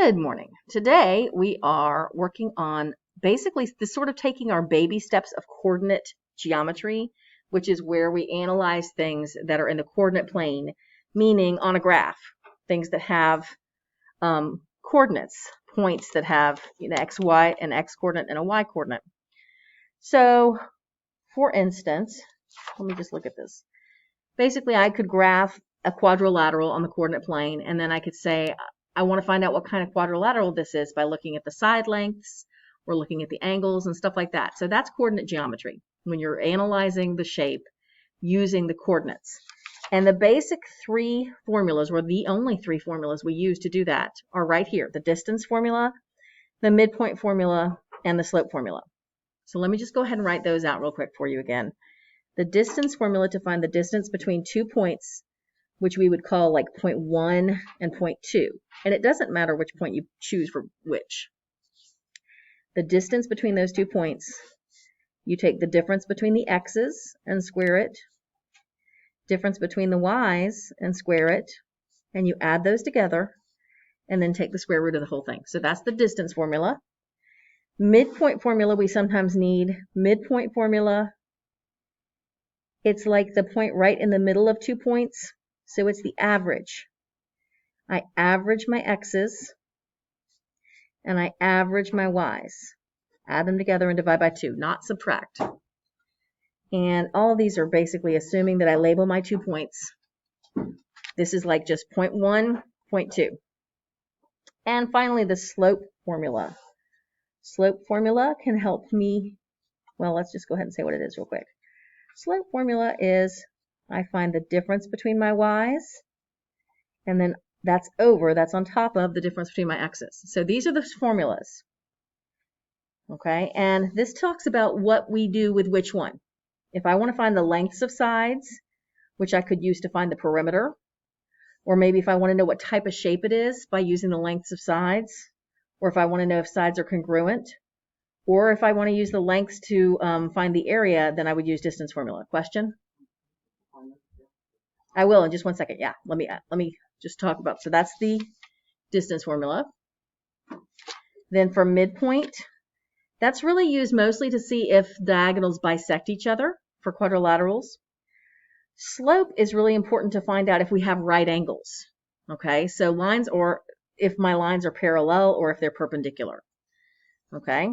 Good morning. Today we are working on basically this sort of taking our baby steps of coordinate geometry, which is where we analyze things that are in the coordinate plane, meaning on a graph, things that have coordinates, points that have x, y, an x coordinate and a y coordinate. So, for instance, let me just look at this. Basically, I could graph a quadrilateral on the coordinate plane, and then I could say, I want to find out what kind of quadrilateral this is by looking at the side lengths or looking at the angles and stuff like that. So that's coordinate geometry, when you're analyzing the shape using the coordinates. And the basic three formulas, or the only three formulas we use to do that, are right here. The distance formula, the midpoint formula, and the slope formula. So let me just go ahead and write those out real quick for you again. The distance formula to find the distance between 2 points, which we would call like point 1 and point 2. And it doesn't matter which point you choose for which. The distance between those 2 points, you take the difference between the x's and square it, difference between the y's and square it, and you add those together, and then take the square root of the whole thing. So that's the distance formula. Midpoint formula we sometimes need. Midpoint formula, it's like the point right in the middle of 2 points. So it's the average. I average my x's and I average my y's. Add them together and divide by 2, not subtract. And all of these are basically assuming that I label my 2 points. This is like just point 1, point 2. And finally, the slope formula. Slope formula can help me, well, let's just go ahead and say what it is real quick. Slope formula is I find the difference between my y's, and then that's on top of the difference between my x's. So these are the formulas. Okay, and this talks about what we do with which one. If I want to find the lengths of sides, which I could use to find the perimeter, or maybe if I want to know what type of shape it is by using the lengths of sides, or if I want to know if sides are congruent, or if I want to use the lengths to find the area, then I would use distance formula. Question? I will in just 1 second. Yeah, let me just talk about. So that's the distance formula. Then for midpoint, that's really used mostly to see if diagonals bisect each other for quadrilaterals. Slope is really important to find out if we have right angles. Okay, so lines, or if my lines are parallel or if they're perpendicular. Okay,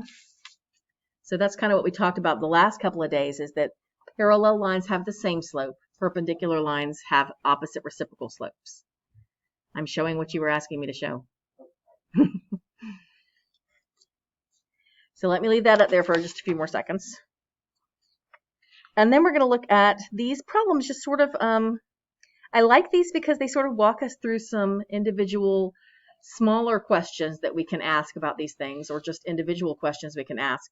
so that's kind of what we talked about the last couple of days, is that parallel lines have the same slope. Perpendicular lines have opposite reciprocal slopes. I'm showing what you were asking me to show. So let me leave that up there for just a few more seconds. And then we're going to look at these problems, just sort of, I like these because they sort of walk us through some individual smaller questions that we can ask about these things, or just individual questions we can ask.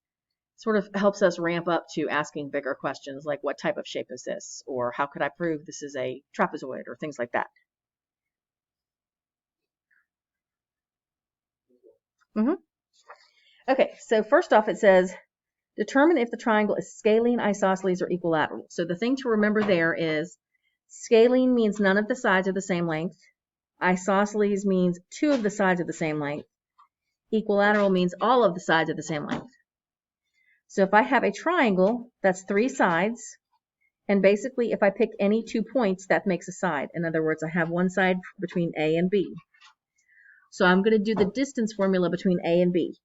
Sort of helps us ramp up to asking bigger questions like what type of shape is this, or how could I prove this is a trapezoid, or things like that. Okay, so first off it says, determine if the triangle is scalene, isosceles, or equilateral. So the thing to remember there is scalene means none of the sides are the same length. Isosceles means 2 of the sides are the same length. Equilateral means all of the sides are the same length. So if I have a triangle, that's 3 sides, and basically if I pick any 2 points, that makes a side. In other words, I have one side between A and B. So I'm going to do the distance formula between A and B.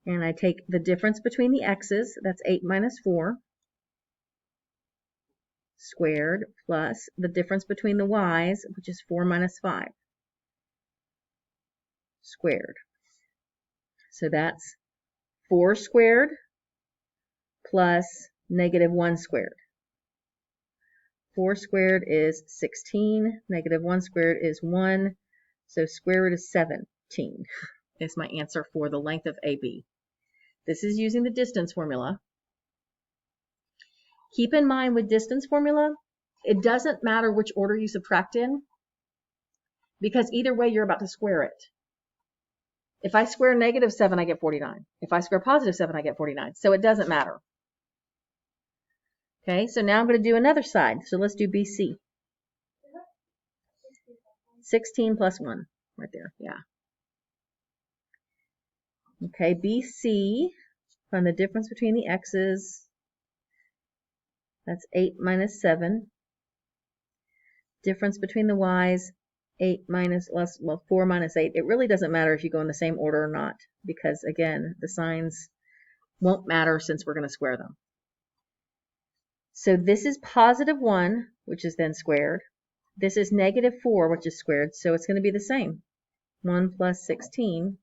And I take the difference between the x's, that's 8 minus 4, squared, plus the difference between the y's, which is 4 minus 5, squared. So that's 4 squared plus negative 1 squared. 4 squared is 16, negative 1 squared is 1, so square root is 17 is my answer for the length of AB. This is using the distance formula. Keep in mind with distance formula, it doesn't matter which order you subtract in, because either way you're about to square it. If I square negative 7, I get 49. If I square positive 7, I get 49. So it doesn't matter. Okay, so now I'm going to do another side. So let's do BC. 16 plus 1, right there, yeah. Okay, BC, find the difference between the x's. That's 8 minus 7. Difference between the y's, 8 minus, well, 4 minus 8. It really doesn't matter if you go in the same order or not, because again, the signs won't matter since we're going to square them. So this is positive 1, which is then squared. This is negative 4, which is squared, so it's going to be the same. 1 plus 16,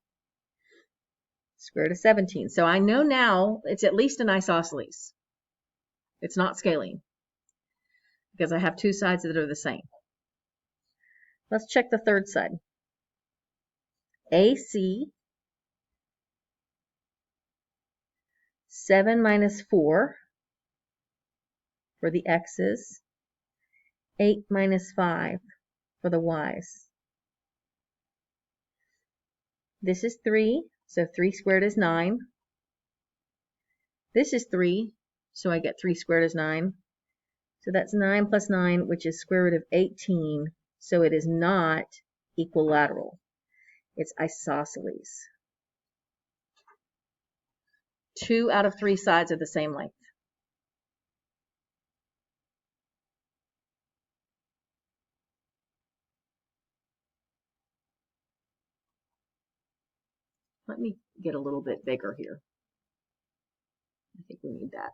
square root of 17. So I know now it's at least an isosceles. It's not scalene, because I have two sides that are the same. Let's check the third side. AC, 7 minus 4 for the x's, 8 minus 5 for the y's. This is 3, so 3 squared is 9. This is 3, so I get 3 squared is 9. So that's 9 plus 9, which is square root of 18. So it is not equilateral. It's isosceles. 2 out of 3 sides are the same length. Let me get a little bit bigger here. I think we need that.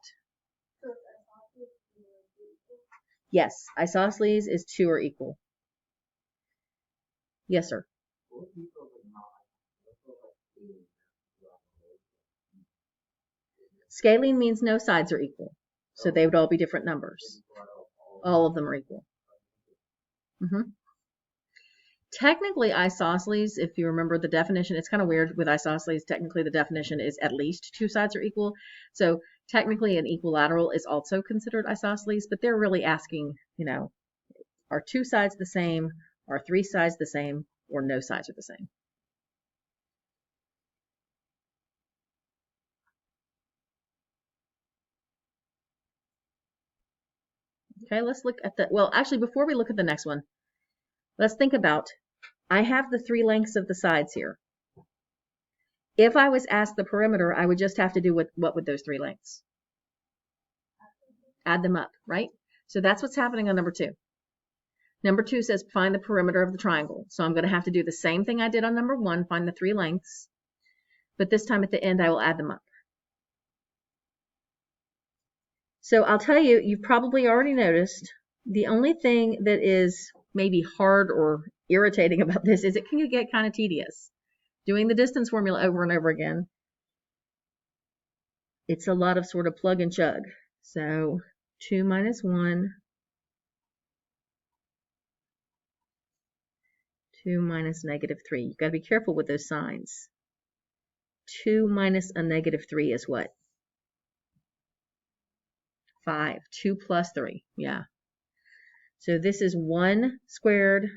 Yes, isosceles is 2 are equal. Yes, sir. Scalene means no sides are equal. So they would all be different numbers. All of them are equal. Technically, isosceles, if you remember the definition, it's kind of weird with isosceles. Technically, the definition is at least 2 sides are equal. So technically, an equilateral is also considered isosceles, but they're really asking, you know, are 2 sides the same, are 3 sides the same, or no sides are the same? Okay, let's look at the, well, actually, before we look at the next one, let's think about, I have the 3 lengths of the sides here. If I was asked the perimeter, I would just have to do what with those 3 lengths? Add them up, right? So that's what's happening on number 2. Number 2 says find the perimeter of the triangle. So I'm going to have to do the same thing I did on number 1, find the 3 lengths. But this time at the end, I will add them up. So I'll tell you, you've probably already noticed, the only thing that is maybe hard or irritating about this is it can get kind of tedious. Doing the distance formula over and over again, it's a lot of sort of plug and chug. So 2 minus 1, 2 minus negative 3. You've got to be careful with those signs. 2 minus a negative 3 is what? 5. 2 plus 3. Yeah. So this is 1 squared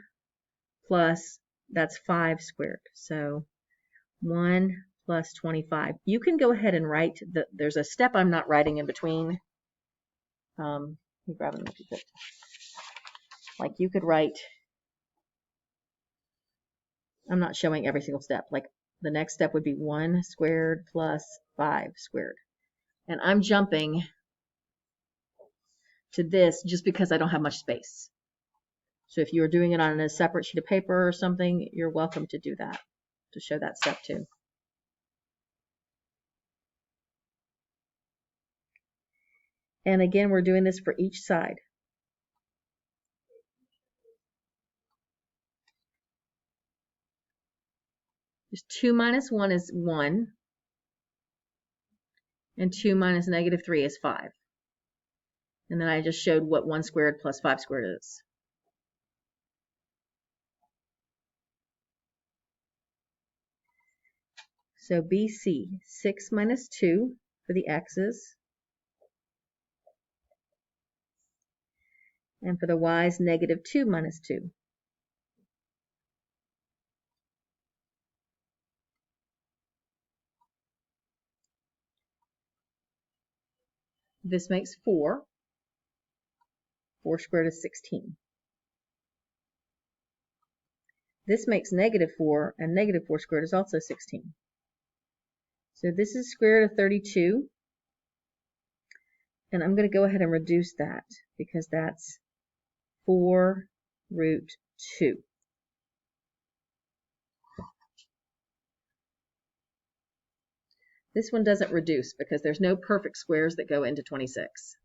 plus, that's 5 squared. So 1 plus 25. You can go ahead and write, there's a step I'm not writing in between. Let me grab it. Like you could write, I'm not showing every single step. Like the next step would be 1 squared plus 5 squared. And I'm jumping to this just because I don't have much space. So if you were doing it on a separate sheet of paper or something, you're welcome to do that, to show that step too. And again, we're doing this for each side. Just 2 minus 1 is 1. And 2 minus negative 3 is 5. And then I just showed what 1 squared plus 5 squared is. So BC, 6 minus 2 for the x's. And for the y's, negative 2 minus 2. This makes 4. 4 squared is 16. This makes -4, and -4 squared is also 16. So this is square root of 32. And I'm going to go ahead and reduce that because that's 4 root 2. This one doesn't reduce because there's no perfect squares that go into 26.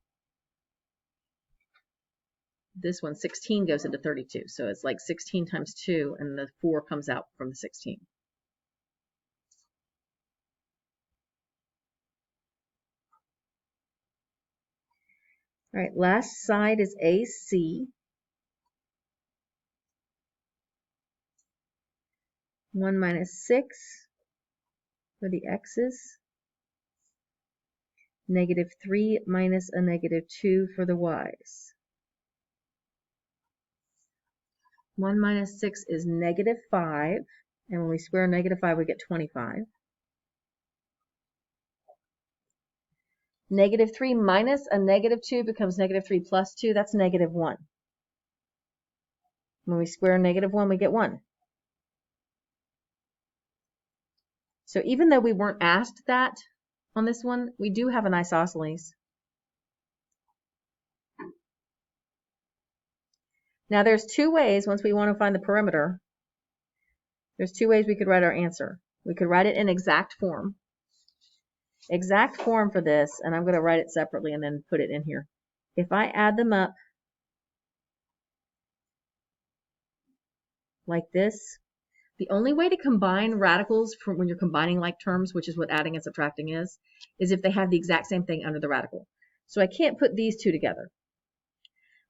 This one, 16, goes into 32. So it's like 16 times 2, and the 4 comes out from the 16. All right, last side is AC. 1 minus 6 for the x's. -3 minus a -2 for the y's. 1 minus 6 is -5, and when we square -5, we get 25. -3 minus a -2 becomes -3 plus 2. That's -1. When we square -1, we get 1. So even though we weren't asked that on this one, we do have an isosceles. Now there's two ways, once we want to find the perimeter, there's two ways we could write our answer. We could write it in exact form. Exact form for this, and I'm going to write it separately and then put it in here. If I add them up like this, the only way to combine radicals from when you're combining like terms, which is what adding and subtracting is if they have the exact same thing under the radical. So I can't put these two together.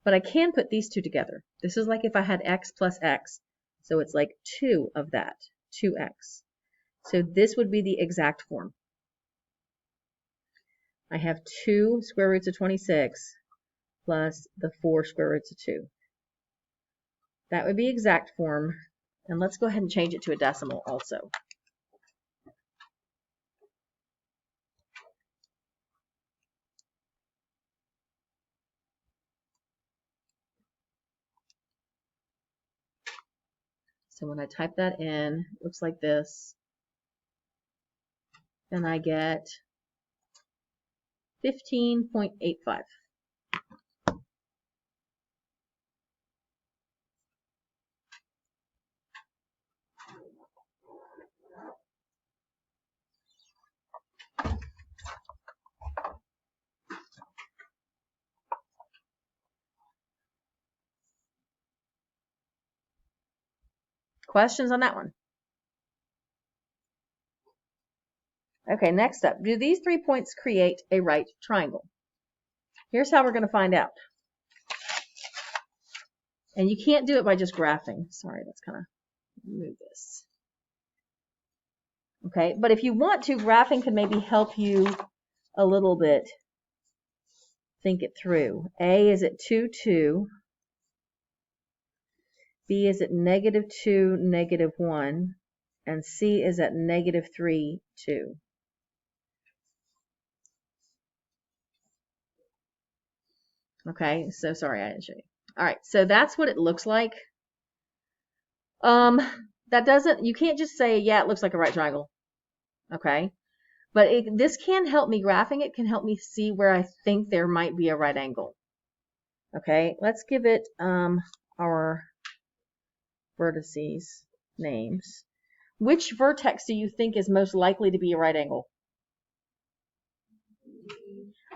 But I can put these two together. This is like if I had x plus x. So it's like 2 of that, 2x. So this would be the exact form. I have 2 square roots of 26 plus the 4 square roots of 2. That would be exact form. And let's go ahead and change it to a decimal also. So when I type that in, it looks like this. And I get 15.85. Questions on that one? Okay, next up, do these 3 points create a right triangle? Here's how we're going to find out. And you can't do it by just graphing. Sorry, let's kind of move this. Okay, but if you want to, graphing can maybe help you a little bit think it through. A is at 2, 2. B is at -2, -1. And C is at -3, 2. Okay, so sorry I didn't show you. All right, so that's what it looks like. That doesn't, you can't just say, yeah, it looks like a right triangle. Okay, but this can help me, graphing it can help me see where I think there might be a right angle. Okay, let's give it our vertices names. Which vertex do you think is most likely to be a right angle?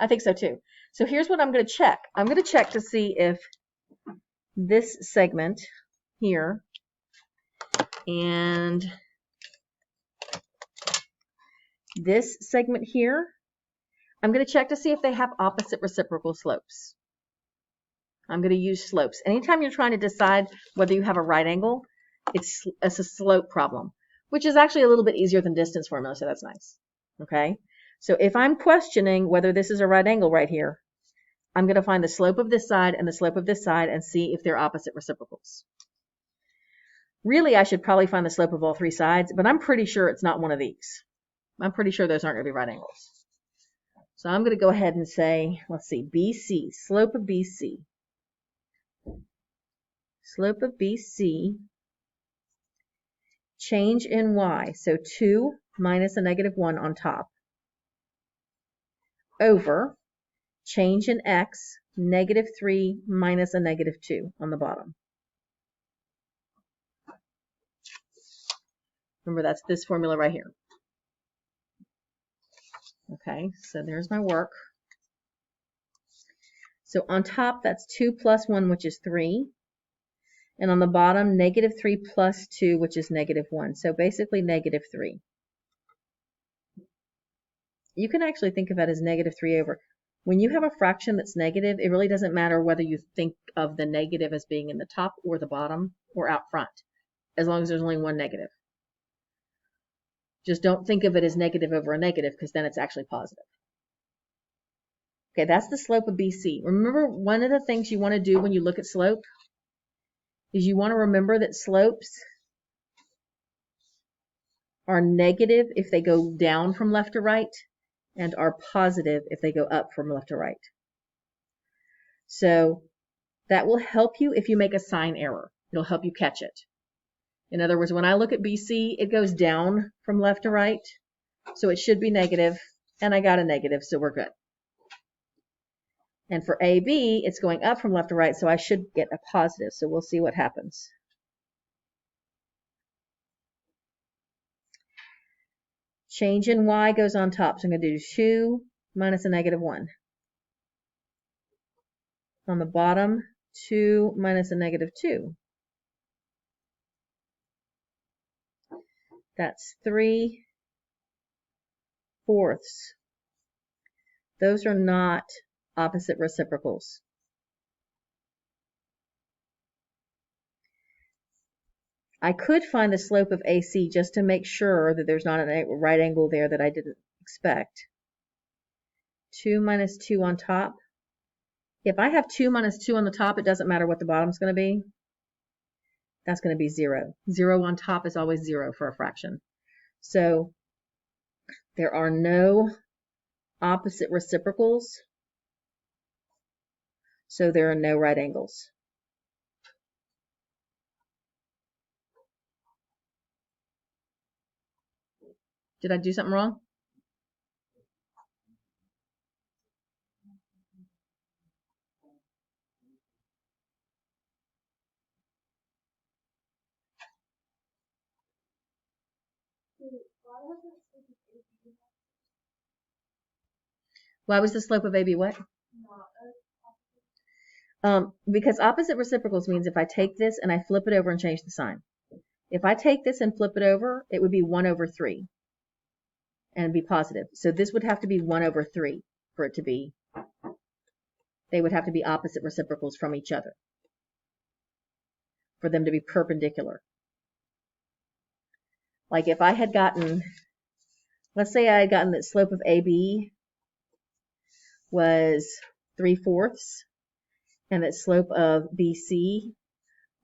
I think so too. So here's what I'm going to check. I'm going to check to see if this segment here and this segment here, I'm going to check to see if they have opposite reciprocal slopes. I'm going to use slopes. Anytime you're trying to decide whether you have a right angle, it's a slope problem, which is actually a little bit easier than distance formula, so that's nice. Okay, so if I'm questioning whether this is a right angle right here, I'm going to find the slope of this side and the slope of this side and see if they're opposite reciprocals. Really, I should probably find the slope of all 3 sides, but I'm pretty sure it's not one of these. I'm pretty sure those aren't going to be right angles. So I'm going to go ahead and say, let's see, BC, slope of BC. Slope of BC change in y, so 2 minus a negative 1 on top, over change in x, negative 3 minus a negative 2 on the bottom. Remember, that's this formula right here. Okay, so there's my work. So on top, that's 2 plus 1, which is 3. And on the bottom, negative 3 plus 2, which is negative 1. So basically negative 3. You can actually think of it as negative 3 over. When you have a fraction that's negative, it really doesn't matter whether you think of the negative as being in the top or the bottom or out front, as long as there's only one negative. Just don't think of it as negative over a negative, because then it's actually positive. Okay, that's the slope of BC. Remember, one of the things you want to do when you look at slope is you want to remember that slopes are negative if they go down from left to right, and are positive if they go up from left to right. So that will help you if you make a sign error. It'll help you catch it. In other words, when I look at BC, it goes down from left to right, so it should be negative, and I got a negative, so we're good. And for AB, it's going up from left to right, so I should get a positive, so we'll see what happens. Change in y goes on top, so I'm going to do 2 minus a negative 1. On the bottom, 2 minus a negative 2. That's 3/4. Those are not opposite reciprocals. I could find the slope of AC just to make sure that there's not a right angle there that I didn't expect. 2 minus 2 on top. If I have 2 minus 2 on the top, it doesn't matter what the bottom's going to be. That's going to be 0. 0 on top is always 0 for a fraction. So there are no opposite reciprocals, so there are no right angles. Did I do something wrong? Why was the slope of AB what? Because opposite reciprocals means if I take this and I flip it over and change the sign. If I take this and flip it over, it would be 1/3 and be positive. So this would have to be 1/3 for it to be, they would have to be opposite reciprocals from each other for them to be perpendicular. Like if I had gotten, let's say I had gotten that slope of AB was 3/4 and that slope of BC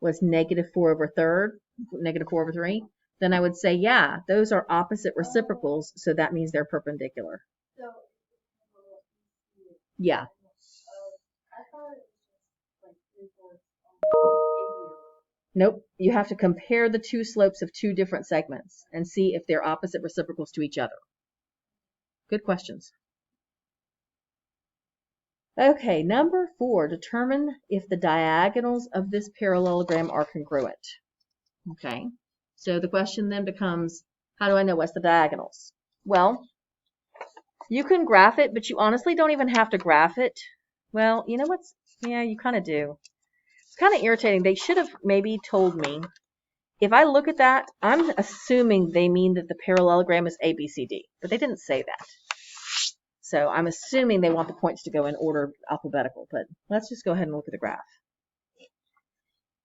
was -4/3, then I would say, yeah, those are opposite reciprocals, so that means they're perpendicular. Yeah. Nope. You have to compare the two slopes of two different segments and see if they're opposite reciprocals to each other. Good questions. Okay, number 4, determine if the diagonals of this parallelogram are congruent. Okay, so the question then becomes, how do I know what's the diagonals? Well, you can graph it, but you honestly don't even have to graph it. Well, you know what's, yeah, you kind of do. It's kind of irritating. They should have maybe told me. If I look at that, I'm assuming they mean that the parallelogram is ABCD, but they didn't say that. So I'm assuming they want the points to go in order alphabetical, but let's just go ahead and look at the graph.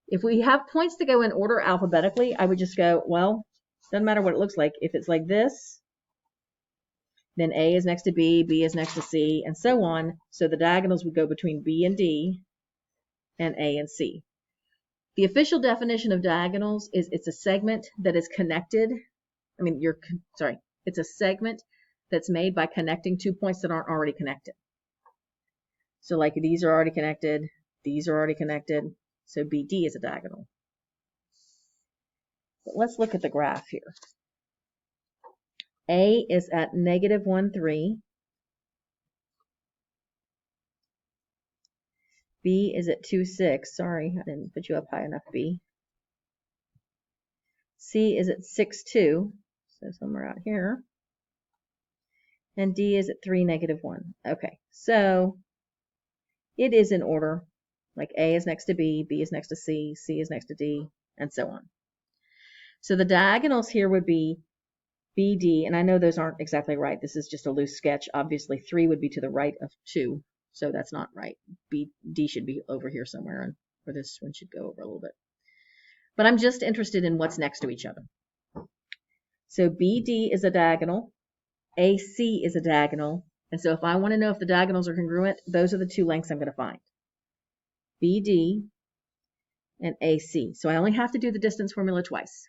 If we have points to go in order alphabetically, I would just go, well, doesn't matter what it looks like. If it's like this, then A is next to B, B is next to C, and so on. So the diagonals would go between B and D and A and C. The official definition of diagonals is it's a segment that is connected. It's a segment that's made by connecting 2 points that aren't already connected. So like these are already connected, these are already connected, so BD is a diagonal. But let's look at the graph here. A is at negative 1, 3. B is at 2, 6. Sorry, I didn't put you up high enough, B. C is at 6, 2. So somewhere out here. And D is at 3, negative 1. Okay, so it is in order. Like A is next to B, B is next to C, C is next to D, and so on. So the diagonals here would be BD, and I know those aren't exactly right. This is just a loose sketch. Obviously, 3 would be to the right of 2, so that's not right. D should be over here somewhere, or this one should go over a little bit. But I'm just interested in what's next to each other. So BD is a diagonal, AC is a diagonal, and so if I want to know if the diagonals are congruent, those are the two lengths I'm going to find. BD and AC. So I only have to do the distance formula twice.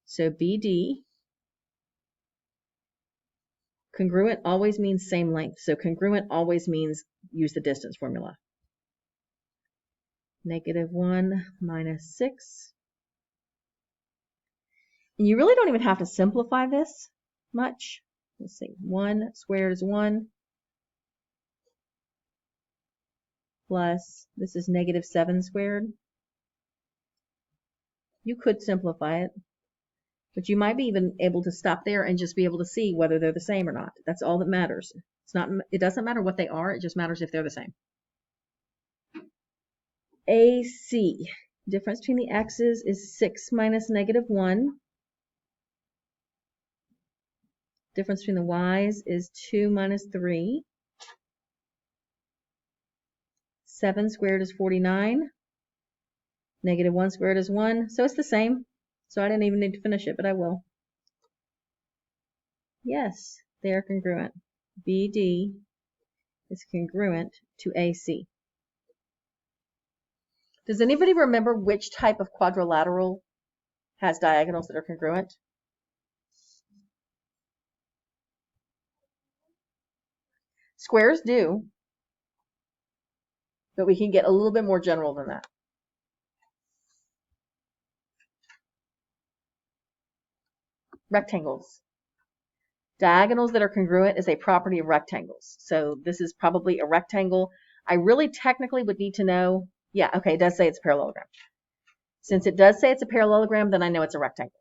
So BD, congruent always means same length. So congruent always means use the distance formula. Negative 1 minus 6. And you really don't even have to simplify this much. Let's see, 1 squared is 1. Plus, this is negative 7 squared. You could simplify it, but you might be even able to stop there and just be able to see whether they're the same or not. That's all that matters. It doesn't matter what they are, it just matters if they're the same. AC, difference between the x's is 6 minus negative 1. Difference between the y's is 2 minus 3. 7 squared is 49. Negative 1 squared is 1. So it's the same. So I didn't even need to finish it, but I will. Yes, they are congruent. BD is congruent to AC. Does anybody remember which type of quadrilateral has diagonals that are congruent? Squares do, but we can get a little bit more general than that. Rectangles. Diagonals that are congruent is a property of rectangles. So this is probably a rectangle. I really technically would need to know, yeah, okay, it does say it's a parallelogram. Since it does say it's a parallelogram, then I know it's a rectangle.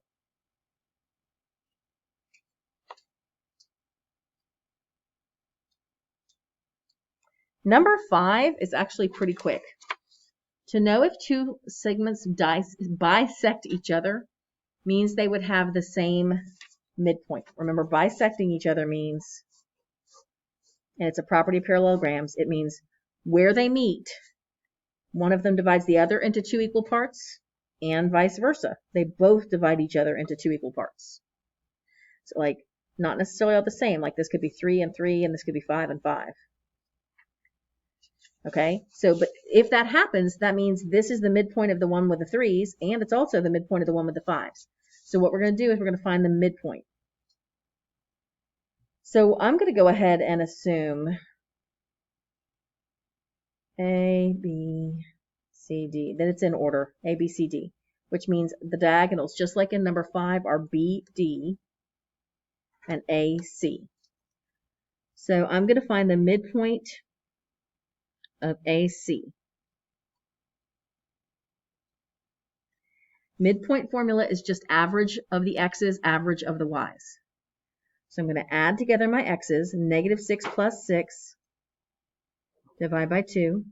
Number 5 is actually pretty quick. To know if two segments bisect each other means they would have the same midpoint. Remember, bisecting each other means, and it's a property of parallelograms, it means where they meet, one of them divides the other into 2 equal parts, and vice versa. They both divide each other into 2 equal parts. So like, not necessarily all the same, like this could be 3 and 3, and this could be 5 and 5. Okay, so but if that happens, that means this is the midpoint of the one with the 3s, and it's also the midpoint of the one with the 5s. So what we're going to do is we're going to find the midpoint. So I'm going to go ahead and assume A, B, C, D, that it's in order, A, B, C, D, which means the diagonals, just like in number 5, are B, D, and A, C. So I'm going to find the midpoint of AC. Midpoint formula is just average of the x's, average of the y's. So I'm going to add together my x's, negative 6 plus 6, divide by 2.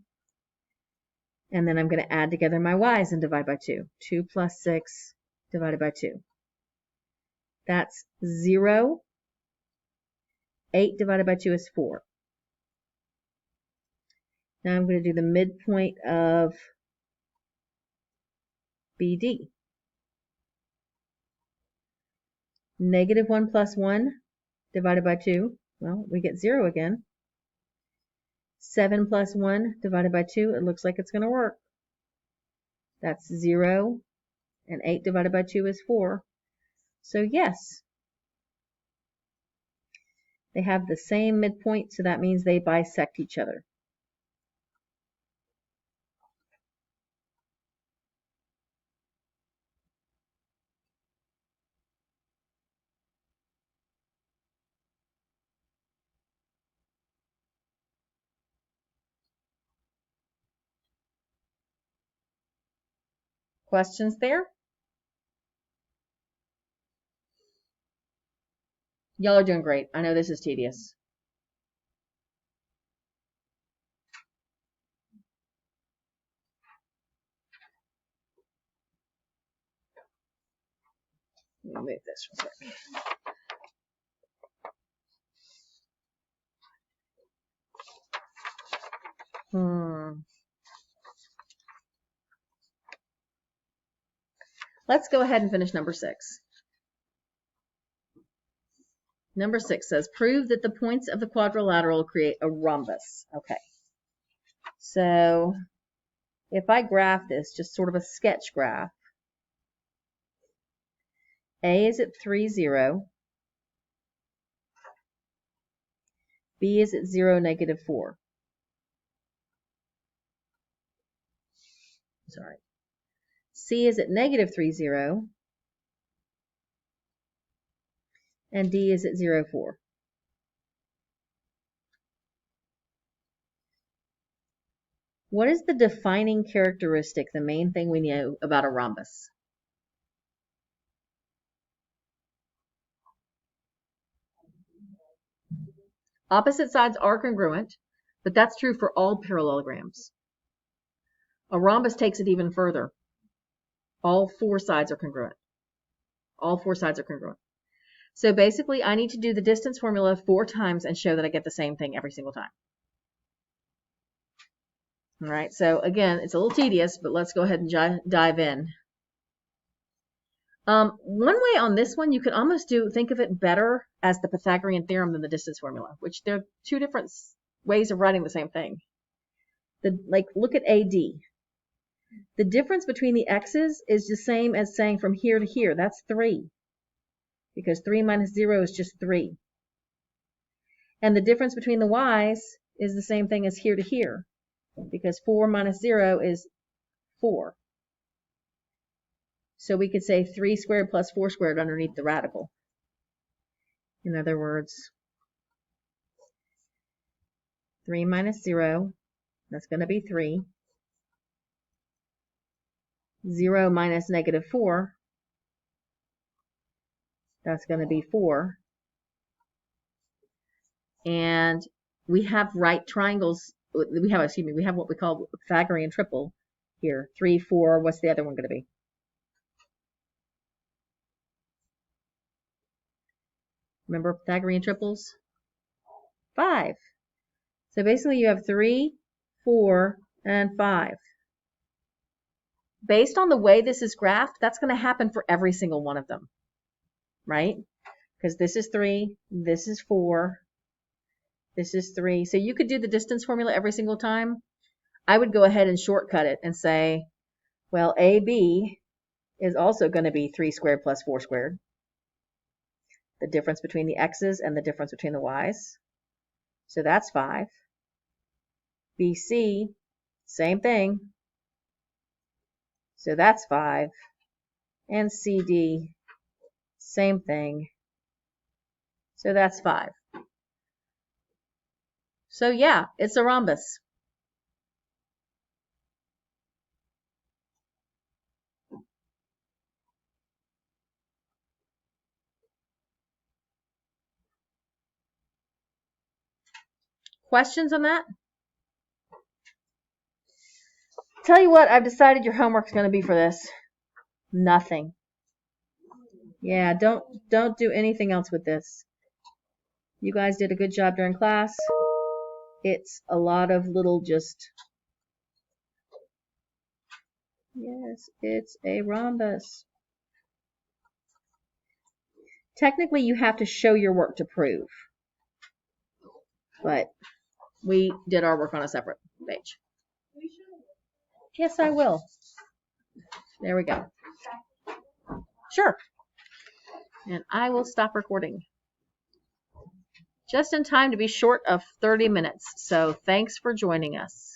And then I'm going to add together my y's and divide by 2. 2 plus 6 divided by 2. That's 0. 8 divided by 2 is 4. Now I'm going to do the midpoint of BD. Negative 1 plus 1 divided by 2. Well, we get 0 again. 7 plus 1 divided by 2. It looks like it's going to work. That's 0. And 8 divided by 2 is 4. So yes, they have the same midpoint, so that means they bisect each other. Questions there? Y'all are doing great. I know this is tedious. Let me move this real quick. Let's go ahead and finish number 6. Number 6 says, prove that the points of the quadrilateral create a rhombus. Okay. So if I graph this, just sort of a sketch graph, A is at 3, 0. B is at 0, negative 4. Sorry. C is at negative 3, 0. And D is at 0, 4. What is the defining characteristic, the main thing we know about a rhombus? Opposite sides are congruent, but that's true for all parallelograms. A rhombus takes it even further. All 4 sides are congruent. All 4 sides are congruent. So basically, I need to do the distance formula 4 times and show that I get the same thing every single time. All right, so again, it's a little tedious, but let's go ahead and dive in. One way on this one, you could almost think of it better as the Pythagorean theorem than the distance formula, which they're 2 different ways of writing the same thing. Look at AD. The difference between the x's is the same as saying from here to here. That's 3. Because 3 minus 0 is just 3. And the difference between the y's is the same thing as here to here. Because 4 minus 0 is 4. So we could say 3 squared plus 4 squared underneath the radical. In other words, 3 minus 0, that's going to be 3. 0 minus negative 4, that's going to be 4. And we have right triangles. We have what we call Pythagorean triple here. 3, 4, what's the other one going to be? Remember Pythagorean triples? 5. So basically you have 3, 4, and 5. Based on the way this is graphed, that's going to happen for every single one of them, right? Because this is 3, this is 4, this is 3. So you could do the distance formula every single time. I would go ahead and shortcut it and say, well, AB is also going to be 3 squared plus 4 squared. The difference between the x's and the difference between the y's. So that's 5. BC, same thing. So that's 5. And CD, same thing. So that's 5. So yeah, it's a rhombus. Questions on that? Tell you what, I've decided your homework's going to be for this. Nothing. Yeah, don't do anything else with this. You guys did a good job during class. It's a lot of little just... Yes, it's a rhombus. Technically, you have to show your work to prove. But we did our work on a separate page. Yes, I will. There we go. Sure. And I will stop recording. Just in time to be short of 30 minutes. So thanks for joining us.